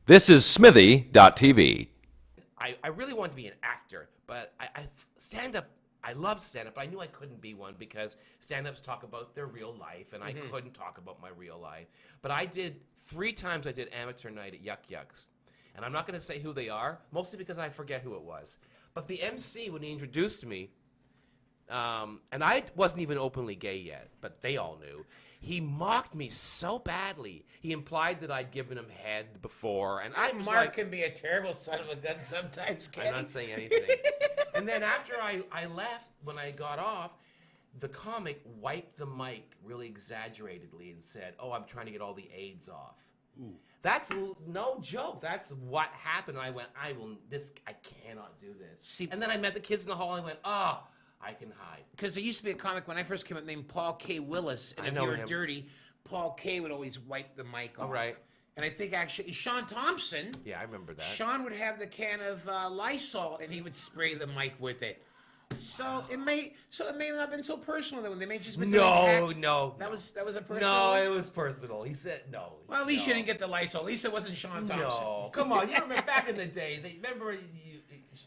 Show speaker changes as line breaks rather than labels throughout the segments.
This is Smithy.tv.
I really wanted to be an actor, but I stand-up, I loved stand-up, but I knew I couldn't be one because stand-ups talk about their real life, and I couldn't talk about my real life. But I did, 3 times I did amateur night at Yuck Yucks. And I'm not going to say who they are, mostly because I forget who it was. But the MC, when he introduced me, and I wasn't even openly gay yet, but they all knew. He mocked me so badly. He implied that I'd given him head before, and I was
Mark can be a terrible son of a gun sometimes, Kenny.
I'm not saying anything. And then after I left, when I got off, the comic wiped the mic really exaggeratedly and said, "Oh, I'm trying to get all the AIDS off." Ooh. That's no joke. That's what happened. I went, I cannot do this.
See,
and then I met the kids in the hall, and I went, I can hide.
Because there used to be a comic when I first came out named Paul K. Willis, and if you were dirty, Paul K. would always wipe the mic off.
Right.
And I think actually Sean Thompson.
Yeah, I remember that.
Sean would have the can of Lysol, and he would spray the mic with it. So it may not have been so personal then when they may just been
no.
That was a personal.
No,
one?
it was personal. He said no.
Well, at least you didn't get the Lysol. At least it wasn't Sean Thompson.
No, come on. You remember back in the day? Remember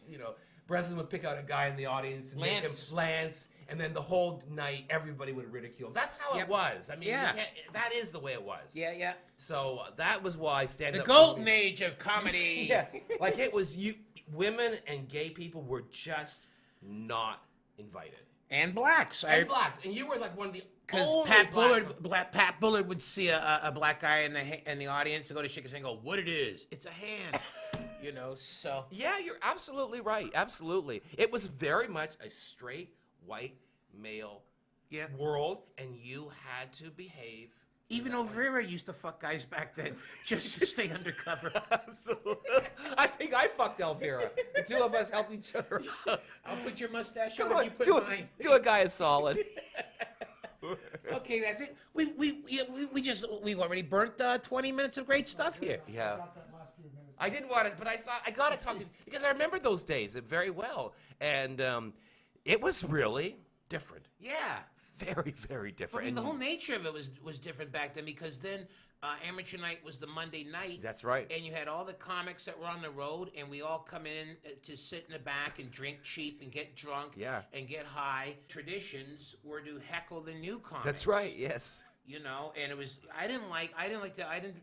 you know, Breslin would pick out a guy in the audience and make him Lance, and then the whole night everybody would ridicule. That's how it was. I mean, that is the way it was.
Yeah.
So that was why stand-up.
The golden age of comedy.
Yeah, like it was women and gay people were just not invited.
And blacks.
And you were like one of the
because Pat Bullard would see a black guy in the audience and go to shake his hand and go, "What it is? It's a hand." You know, so.
Yeah, you're absolutely right. Absolutely. It was very much a straight, white, male world, and you had to behave.
Even O'Vera used to fuck guys back then just to stay undercover.
Absolutely. I think I fucked Elvira. The two of us helped each other.
I'll put your mustache on if you put mine.
Do a guy a solid.
Okay, I think we've already burnt 20 minutes of great stuff here.
Yeah. I didn't want it, but I thought I got to talk to you because I remember those days very well, and it was really different.
Yeah.
Very, very different.
I mean, the whole nature of it was different back then because then amateur night was the Monday night.
That's right.
And you had all the comics that were on the road, and we all come in to sit in the back and drink cheap and get drunk and get high. Traditions were to heckle the new comics.
That's right, yes.
You know, and it was, I didn't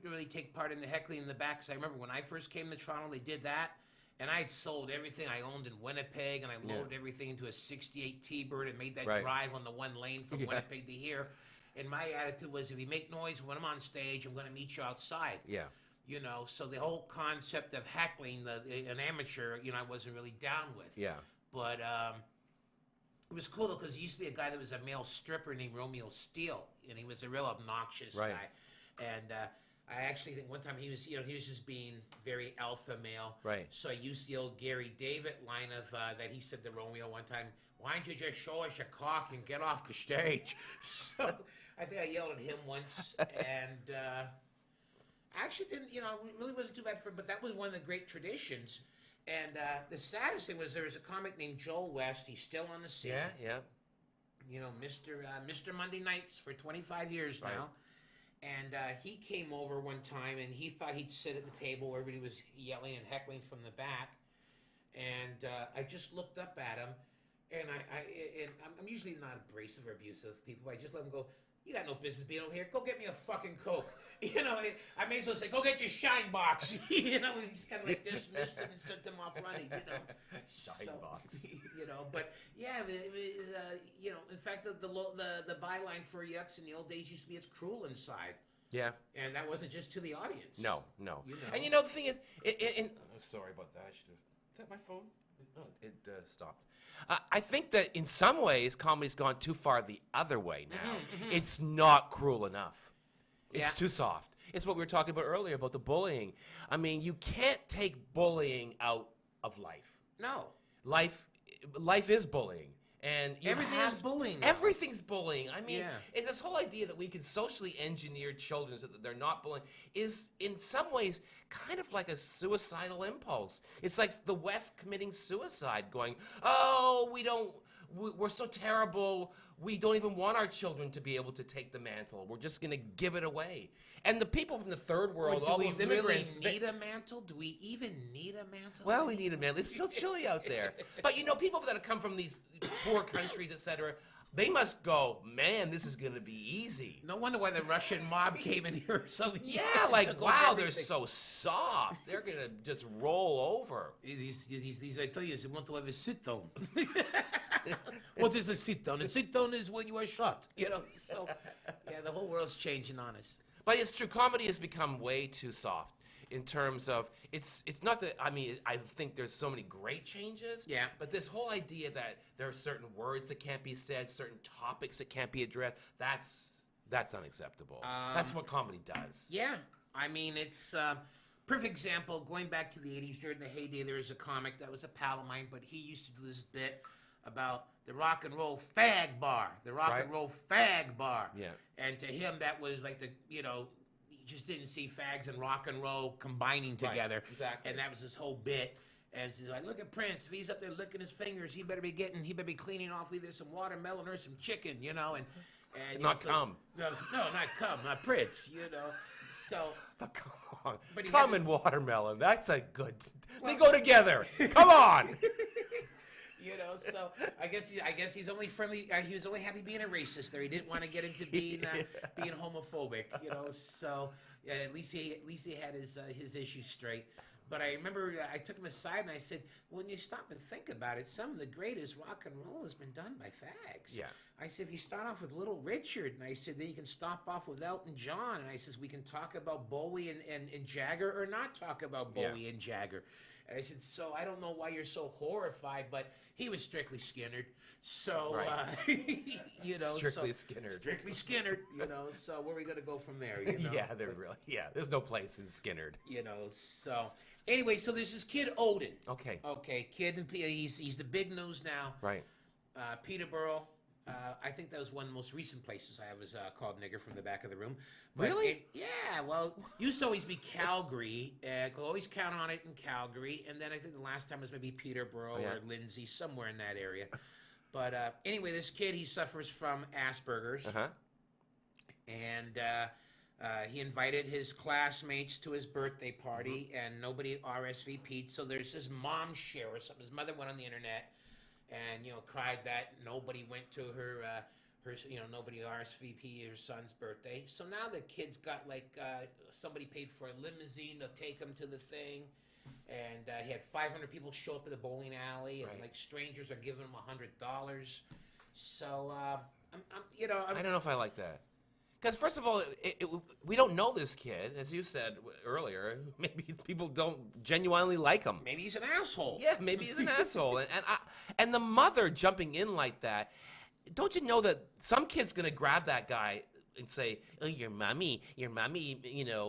really take part in the heckling in the back because I remember when I first came to Toronto, they did that. And I had sold everything I owned in Winnipeg, and I loaded everything into a 68 T-Bird and made that drive on the one lane from Winnipeg to here. And my attitude was, if you make noise when I'm on stage, I'm going to meet you outside.
Yeah.
You know, so the whole concept of heckling an amateur, you know, I wasn't really down with.
Yeah.
But it was cool, though, because there used to be a guy that was a male stripper named Romeo Steele, and he was a real obnoxious guy. And I actually think one time he was just being very alpha male.
Right.
So I used the old Gary David line of that he said to Romeo one time, "Why don't you just show us your cock and get off the stage?" So I think I yelled at him once, and I actually didn't, it really wasn't too bad for him, but that was one of the great traditions. And the saddest thing was there was a comic named Joel West. He's still on the scene.
Yeah.
You know, Mr. Monday Nights for 25 years now. And he came over one time, and he thought he'd sit at the table where everybody was yelling and heckling from the back. And I just looked up at him, and I'm usually not abrasive or abusive of people. I just let him go, "You got no business being over here. Go get me a fucking Coke." You know, I may as well say, "Go get your shine box." You know, and he's kind of like dismissed him and sent him off running. You know,
shine box.
You know, but yeah, in fact, the byline for Yucks in the old days used to be, "It's cruel inside."
Yeah.
And that wasn't just to the audience.
No.
You know.
And the thing is, sorry about that. Is that my phone? Oh, it stopped. I think that in some ways, comedy's gone too far the other way now. It's not cruel enough. It's too soft. It's what we were talking about earlier about the bullying. I mean, you can't take bullying out of life.
No.
Life is bullying. And
everything is bullying.
Everything's bullying. I mean, and this whole idea that we can socially engineer children so that they're not bullying is, in some ways, kind of like a suicidal impulse. It's like the West committing suicide, going, "Oh, we're so terrible. we don't even want our children to be able to take the mantle. We're just going to give it away. And the people from the third world, all these immigrants,
Do we really need a mantle? Do we even need a mantle?
well, we need a mantle. It's still chilly out there. But people that have come from these poor countries, etc., they must go, man, this is going to be easy.
No wonder why the Russian mob came in here. So
Yeah, like, wow, they're so soft. They're going to just roll over.
These I tell you, they want to have a sit down. What is a sit down? A sit down is when you are shot. So yeah, the whole world's changing on us.
But it's true, comedy has become way too soft in terms of, it's not that, I think there's so many great changes.
Yeah.
But this whole idea that there are certain words that can't be said, certain topics that can't be addressed, that's unacceptable. That's what comedy does.
Yeah, it's perfect example. Going back to the '80s, during the heyday, there was a comic that was a pal of mine, but he used to do this bit about the rock and roll fag bar,
Right.
and roll fag bar.
Yeah.
And to him, that was like he just didn't see fags and rock and roll combining together.
exactly.
And that was his whole bit. And he's like, look at Prince. If he's up there licking his fingers, he better be cleaning off either some watermelon or some chicken, and
Not cum.
No, not cum, not Prince, So,
But come on.
But he
Cum
had
and watermelon, that's a good, they go together. Come on.
So I guess he's only friendly. He was only happy being a racist there. He didn't want to get into being homophobic. So yeah, at least he had his issues straight. But I remember I took him aside and I said, when you stop and think about it, some of the greatest rock and roll has been done by fags.
Yeah.
I said, if you start off with Little Richard, and I said, then you can stop off with Elton John, and I says, we can talk about Bowie and Jagger or not talk about Bowie and Jagger. And I said, so I don't know why you're so horrified, but he was strictly Skinnered. So,
Right. Strictly Skinnered.
Strictly Skinnered, so where are we going to go from there?
There's no place in Skinnered.
So anyway, so there's this kid Odin.
Okay.
Okay, kid, he's the big news now.
Right.
Peterborough. I think that was one of the most recent places I was called nigger from the back of the room. But
Really?
yeah, well, used to always be Calgary. Could always count on it in Calgary. And then I think the last time was maybe Peterborough or Lindsay, somewhere in that area. But anyway, this kid, he suffers from Asbergers.
Uh-huh.
And he invited his classmates to his birthday party, and nobody RSVP'd. So there's this mom share or something. His mother went on the internet and cried that nobody went to her nobody RSVP her son's birthday. So now the kid's got somebody paid for a limousine to take him to the thing, and he had 500 people show up at the bowling alley, and
Right.
strangers are giving him $100. So
I don't know if I like that. Because first of all, we don't know this kid, as you said earlier. Maybe people don't genuinely like him.
maybe he's an asshole.
Yeah, maybe he's an asshole. And the mother jumping in like that, don't you know that some kid's going to grab that guy and say, oh, your mommy,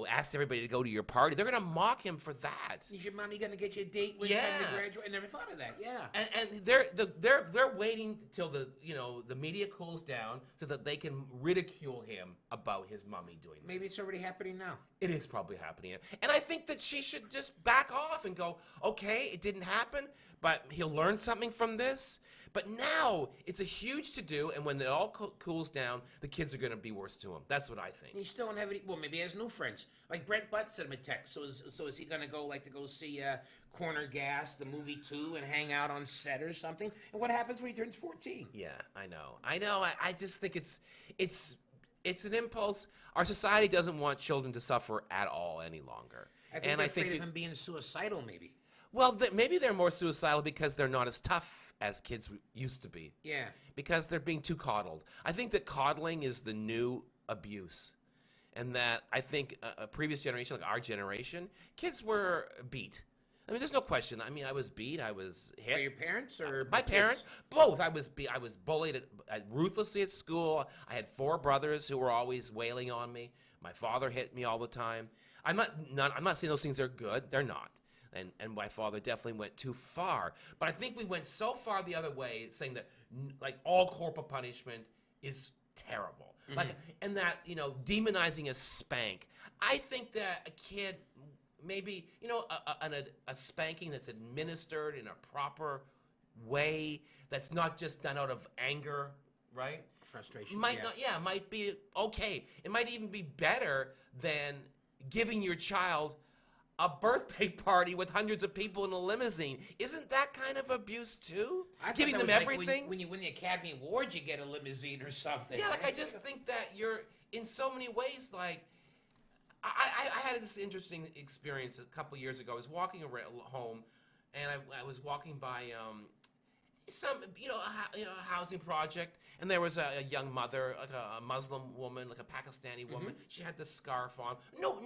asked everybody to go to your party. They're going to mock him for that.
Is your mommy gonna get you a date when it's time to graduate? I never thought of that. Yeah.
And they're waiting till the media cools down so that they can ridicule him about his mommy doing this.
Maybe it's already happening now.
It is probably happening. And I think that she should just back off and go, okay, it didn't happen, but he'll learn something from this. But now it's a huge to-do, and when it all cools down, the kids are going to be worse to him. That's what I think.
He still don't have any. Well, maybe he has new friends. Like Brent Butt sent him a text. So is he gonna go see Corner Gas, the movie 2, and hang out on set or something? And what happens when he turns 14?
Yeah, I know. I just think it's an impulse. Our society doesn't want children to suffer at all any longer.
I think they're afraid of him being suicidal, maybe.
Well, maybe they're more suicidal because they're not as tough as kids used to be.
Yeah.
Because they're being too coddled. I think that coddling is the new abuse. And that I think a previous generation, like our generation, kids were beat. I mean, there's no question. I mean, I was beat. I was hit.
By your parents or
my
kids?
parents? Both. I was bullied ruthlessly at school. I had 4 brothers who were always wailing on me. My father hit me all the time. I'm not saying those things are good. They're not. And my father definitely went too far. But I think we went so far the other way, saying that all corporal punishment is terrible.
Mm-hmm.
And that, demonizing a spank. I think that a kid, maybe, a spanking that's administered in a proper way, that's not just done out of anger, right?
Frustration.
Might not, yeah, might be okay. It might even be better than giving your child a birthday party with hundreds of people in a limousine. Isn't that kind of abuse too?
I thought
Giving
that
them
was like
everything.
when you win the Academy Award, you get a limousine or something.
Yeah, like I just think that you're in so many ways like. I had this interesting experience a couple years ago. I was walking around home, and I was walking by some a housing project, and there was a young mother, like a Muslim woman, like a Pakistani woman. She had the scarf on, no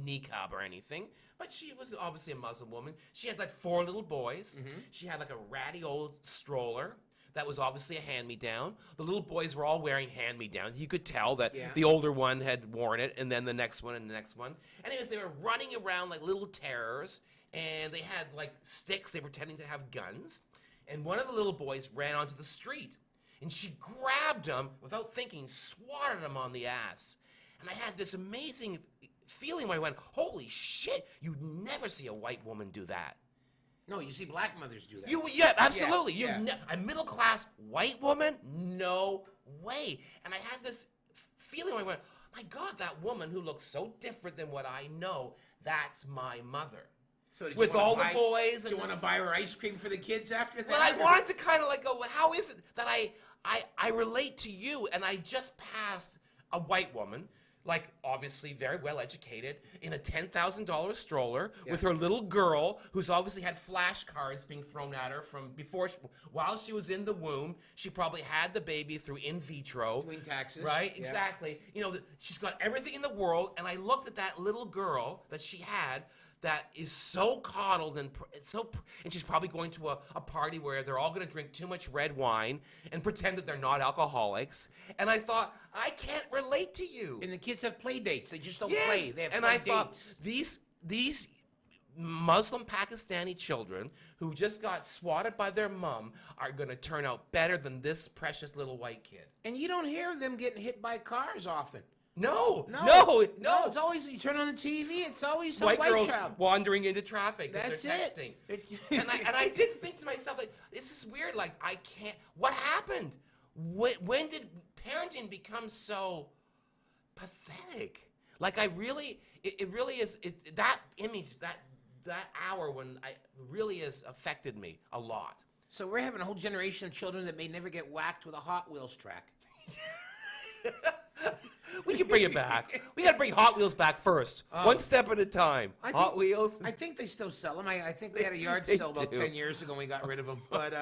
niqab or anything, but she was obviously a Muslim woman. She had like 4 little boys. She had like a ratty old stroller. That was obviously a hand-me-down. The little boys were all wearing hand-me-downs. You could tell that the older one had worn it, and then the next one and the next one. Anyways, they were running around like little terrors, and they had like sticks. They were pretending to have guns. And one of the little boys ran onto the street, and she grabbed him without thinking, swatted him on the ass. And I had this amazing feeling where I went, holy shit, you'd never see a white woman do that.
No, you see black mothers do that.
Yeah, absolutely.
Yeah.
A middle-class white woman? No way. And I had this feeling where I went, my God, that woman who looks so different than what I know, that's my mother.
So did
With all the boys.
Do you want to buy her ice cream for the kids after that?
Well, I wanted to kind of like go, well, how is it that I relate to you, and I just passed a white woman, like obviously very well educated, in a $10,000 stroller with her little girl, who's obviously had flashcards being thrown at her from before, while she was in the womb. She probably had the baby through in vitro.
Doing taxes.
Right, exactly. You know, she's got everything in the world, and I looked at that little girl that she had that is so coddled and she's probably going to a party where they're all going to drink too much red wine and pretend that they're not alcoholics. And I thought, I can't relate to you.
And the kids have play dates. They just don't
Yes.
play. They have
and
play
I thought
dates.
these Muslim Pakistani children who just got swatted by their mom are going to turn out better than this precious little white kid.
And you don't hear them getting hit by cars often.
No.
It's always, you turn on the TV, it's always some
White girls
child.
wandering into traffic because
That's
they're texting.
it.
and I did think to myself, like, this is weird. Like, I can't. What happened? When did parenting become so pathetic? Like, it really is. That image, that hour when really has affected me a lot.
So we're having a whole generation of children that may never get whacked with a Hot Wheels track.
We can bring it back. We got to bring Hot Wheels back first, one step at a time. Hot Wheels.
I think they still sell them. I think they had a yard
They
sale about
do.
10 years ago and we got rid of them. But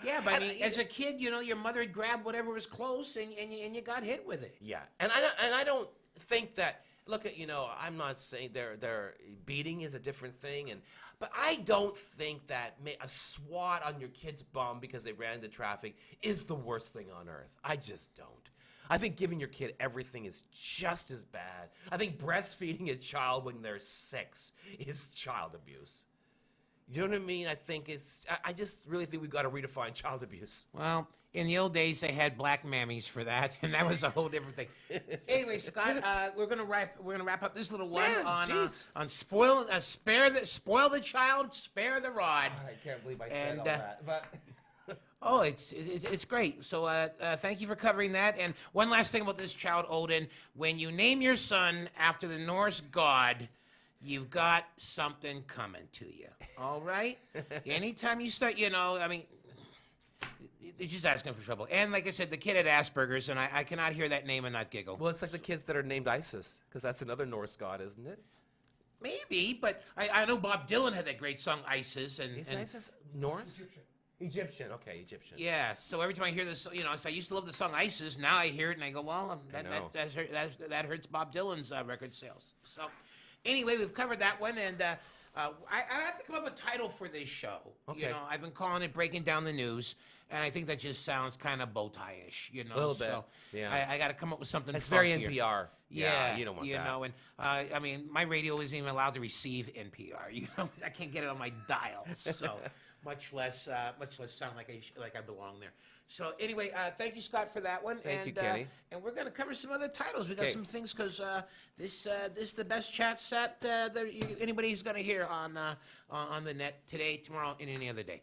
yeah, but I mean, as a kid, you know, your mother would grab whatever was close and you got hit with it.
Yeah, and I don't think that. Look at, I'm not saying their beating is a different thing, but I don't think that a swat on your kid's bum because they ran into traffic is the worst thing on earth. I just don't. I think giving your kid everything is just as bad. I think breastfeeding a child when they're 6 is child abuse. You know what I mean? I think I just really think we've got to redefine child abuse.
Well, in the old days, they had black mammies for that, and that was a whole different thing. Anyway, Scott, we're gonna wrap up this little one on spoil the child, spare the rod.
I can't believe I said all that, but.
Oh, it's great. So thank you for covering that. And one last thing about this child, Odin. When you name your son after the Norse god, you've got something coming to you. All right? Anytime you start, I mean, they're just asking for trouble. And like I said, the kid had Asbergers, and I cannot hear that name and not giggle.
Well, it's like the kids that are named Isis, because that's another Norse god, isn't it?
Maybe, but I know Bob Dylan had that great song, Isis.
Is Isis Norse? Egyptian, okay, Egyptian.
Yeah, so every time I hear this, so I used to love the song Isis. Now I hear it and I go, well, that hurts Bob Dylan's record sales. So anyway, we've covered that one, and I have to come up with a title for this show.
Okay.
I've been calling it Breaking Down the News, and I think that just sounds kind of bow tie-ish,
A little bit,
so
yeah.
I got to come up with something
It's very
funkier.
NPR.
Yeah,
you don't want that.
And I mean, my radio isn't even allowed to receive NPR. I can't get it on my dial, so much less sound like I belong there. So anyway, thank you, Scott, for that one.
Thank you, Kenny.
And we're going to cover some other titles. We got
Okay.
some things because this is the best chat set anybody's going to hear on the net today, tomorrow, and any other day.